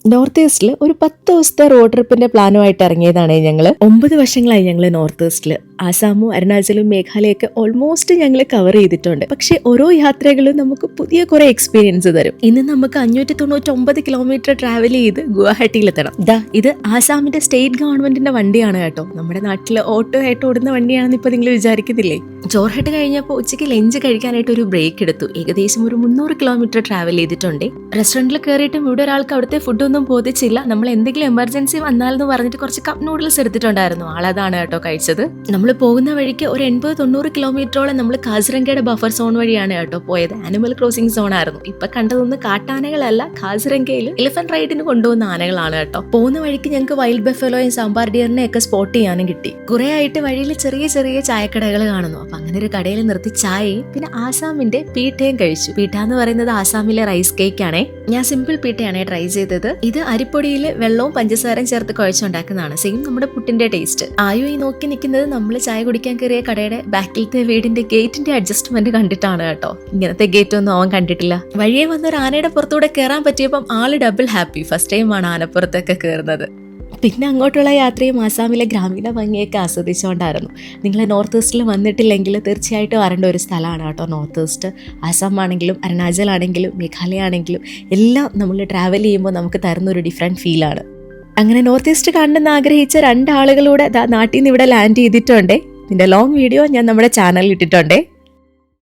North ഈസ്റ്റിൽ ഒരു 10 ദിവസത്തെ റോഡ് ട്രിപ്പിന്റെ പ്ലാനുമായിട്ട് ഇറങ്ങിയതാണ് ഞങ്ങൾ. 9 വർഷങ്ങളായി ഞങ്ങൾ നോർത്ത് ഈസ്റ്റിൽ. ആസാമും അരുണാചലും മേഘാലയൊക്കെ ഓൾമോസ്റ്റ് ഞങ്ങൾ കവർ ചെയ്തിട്ടുണ്ട്. പക്ഷെ ഓരോ യാത്രകളും നമുക്ക് പുതിയ കുറെ എക്സ്പീരിയൻസ് തരും. ഇന്ന് നമുക്ക് 599 കിലോമീറ്റർ ട്രാവൽ ചെയ്ത് ഗുവാഹട്ടിയിലെത്തണം. ഇത് ആസാമിന്റെ സ്റ്റേറ്റ് ഗവൺമെന്റിന്റെ വണ്ടിയാണ് കേട്ടോ. നമ്മുടെ നാട്ടിൽ ഓട്ടോ ആയിട്ട് ഓടുന്ന വണ്ടിയാണെന്ന് ഇപ്പൊ നിങ്ങൾ വിചാരിക്കുന്നില്ലേ? ജോർഹട്ട് കഴിഞ്ഞപ്പോൾ ഉച്ചയ്ക്ക് ലഞ്ച് കഴിക്കാനായിട്ട് ഒരു ബ്രേക്ക് എടുത്തു. ഏകദേശം ഒരു 300 കിലോമീറ്റർ ട്രാവൽ ചെയ്തിട്ടുണ്ട്. റെസ്റ്റോറന്റിൽ കയറിയിട്ടും ഇവിടെ ഒരാൾക്ക് അവിടുത്തെ ഫുഡൊന്നും ബോധിച്ചില്ല. നമ്മൾ എന്തെങ്കിലും എമർജൻസി വന്നാലെന്ന് പറഞ്ഞിട്ട് കുറച്ച് കപ്പ് നൂഡിൽസ് എടുത്തിട്ടുണ്ടായിരുന്നു. ആളതാണ് കേട്ടോ കഴിച്ചത്. നമ്മൾ പോകുന്ന വഴിക്ക് ഒരു 80-90 കിലോമീറ്ററോളം നമ്മൾ കാസിരംഗയുടെ ബഫർ സോൺ വഴിയാണ് കേട്ടോ പോയത്. ആനിമൽ ക്രോസിംഗ് സോൺ ആയിരുന്നു. ഇപ്പൊ കണ്ടതൊന്നും കാട്ടാനകളല്ല, കാസിരംഗയിൽ എലിഫന്റ് റൈഡിന് കൊണ്ടുപോകുന്ന ആനകളാണ് കേട്ടോ. പോകുന്ന വഴിക്ക് ഞങ്ങൾക്ക് വൈൽഡ് ബഫലോയും സാമ്പാർ ഡിയറിനെ ഒക്കെ സ്പോട്ട് ചെയ്യാനും കിട്ടി. കുറെ ആയിട്ട് വഴിയിൽ ചെറിയ ചെറിയ ചായക്കടകൾ കാണുന്നു. അപ്പൊ അങ്ങനെ ഒരു കടയിൽ നിർത്തി ചായയും പിന്നെ ആസാമിന്റെ പീഠയും കഴിച്ചു. പീഠ എന്ന് പറയുന്നത് ആസാമിലെ റൈസ് കേക്ക് ആണേ. ഞാൻ സിമ്പിൾ പീഠയാണ് ട്രൈ ചെയ്തത്. ഇത് അരിപ്പൊടിയിൽ വെള്ളവും പഞ്ചസാരയും ചേർത്ത് കുഴച്ചുണ്ടാക്കുന്നതാണ്. സെയിം നമ്മുടെ പുട്ടിന്റെ ടേസ്റ്റ്. ആയു ഈ നോക്കി നിൽക്കുന്നത് നമ്മൾ ചായ കുടിക്കാൻ കയറിയ കടയുടെ ബാക്കിലത്തെ വീടിന്റെ ഗേറ്റിന്റെ അഡ്ജസ്റ്റ്മെന്റ് കണ്ടിട്ടാണ് കേട്ടോ. ഇങ്ങനത്തെ ഗേറ്റ് ഒന്നും അവൻ കണ്ടിട്ടില്ല. വഴിയെ വന്ന ഒരു ആനയുടെ പുറത്തൂടെ കയറാൻ പറ്റിയപ്പം ആള് ഡബിൾ ഹാപ്പി. ഫസ്റ്റ് ടൈമാണ് ആനപ്പുറത്തൊക്കെ കയറുന്നത്. പിന്നെ അങ്ങോട്ടുള്ള യാത്രയും ആസാമിലെ ഗ്രാമീണ ഭംഗിയൊക്കെ ആസ്വദിച്ചുകൊണ്ടായിരുന്നു. നിങ്ങൾ നോർത്ത് ഈസ്റ്റിൽ വന്നിട്ടില്ലെങ്കിൽ തീർച്ചയായിട്ടും വരേണ്ട ഒരു സ്ഥലമാണ് കേട്ടോ നോർത്ത് ഈസ്റ്റ്. ആസാം ആണെങ്കിലും അരുണാചൽ ആണെങ്കിലും മേഘാലയ ആണെങ്കിലും എല്ലാം നമ്മൾ ട്രാവൽ ചെയ്യുമ്പോൾ നമുക്ക് തരുന്നൊരു ഡിഫറെൻറ്റ് ഫീലാണ്. അങ്ങനെ നോർത്ത് ഈസ്റ്റ് കാണണമെന്ന് ആഗ്രഹിച്ച 2 ആളുകളൂടെ നാട്ടിൽ നിന്ന് ഇവിടെ ലാൻഡ് ചെയ്തിട്ടുണ്ടേ. ഇതിൻ്റെ ലോങ് വീഡിയോ ഞാൻ നമ്മുടെ ചാനലിൽ ഇട്ടിട്ടുണ്ടേ.